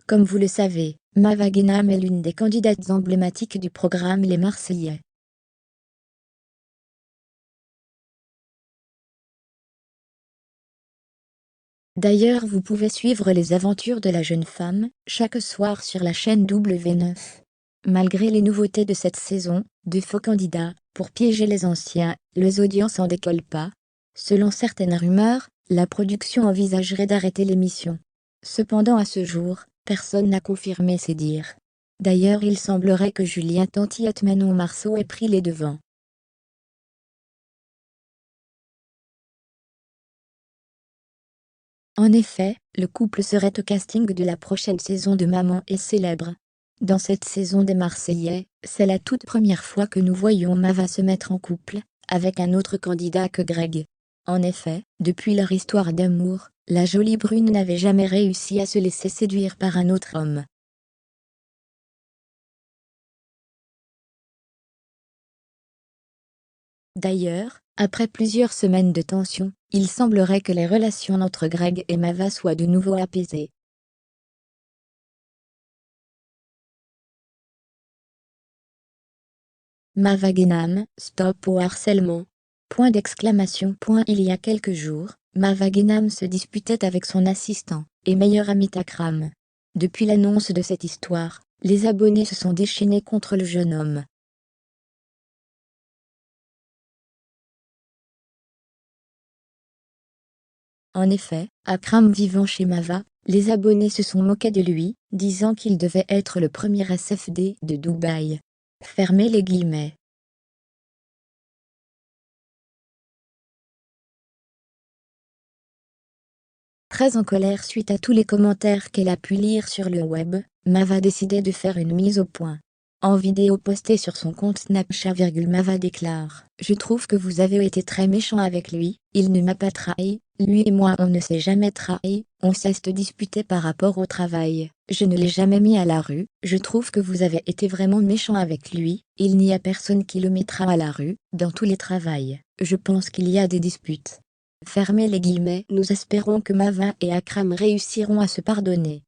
Comme vous le savez, Mava Guénam est l'une des candidates emblématiques du programme Les Marseillais. D'ailleurs, vous pouvez suivre les aventures de la jeune femme, chaque soir sur la chaîne W9. Malgré les nouveautés de cette saison, de faux candidats, pour piéger les anciens, les audiences en décollent pas. Selon certaines rumeurs, la production envisagerait d'arrêter l'émission. Cependant à ce jour, personne n'a confirmé ces dires. D'ailleurs il semblerait que Julien Tanti et Manon Marceau aient pris les devants. En effet, le couple serait au casting de la prochaine saison de Maman est célèbre. Dans cette saison des Marseillais, c'est la toute première fois que nous voyons Mava se mettre en couple, avec un autre candidat que Greg. En effet, depuis leur histoire d'amour, la jolie brune n'avait jamais réussi à se laisser séduire par un autre homme. D'ailleurs, après plusieurs semaines de tension, il semblerait que les relations entre Greg et Mava soient de nouveau apaisées. Mava Guénam, stop au harcèlement. Point d'exclamation. Il y a quelques jours, Mava Guénam se disputait avec son assistant et meilleur ami Takram. Depuis l'annonce de cette histoire, les abonnés se sont déchaînés contre le jeune homme. En effet, Akram vivant chez Mava, les abonnés se sont moqués de lui, disant qu'il devait être le premier SFD de Dubaï. Fermez les guillemets. Très en colère suite à tous les commentaires qu'elle a pu lire sur le web, Mava a décidé de faire une mise au point. En vidéo postée sur son compte Snapchat, Mava déclare « Je trouve que vous avez été très méchant avec lui, il ne m'a pas trahi, lui et moi on ne s'est jamais trahi, on s'est disputé par rapport au travail, je ne l'ai jamais mis à la rue, je trouve que vous avez été vraiment méchant avec lui, il n'y a personne qui le mettra à la rue, dans tous les travails, je pense qu'il y a des disputes. » Fermez les guillemets. Nous espérons que Mava et Akram réussiront à se pardonner.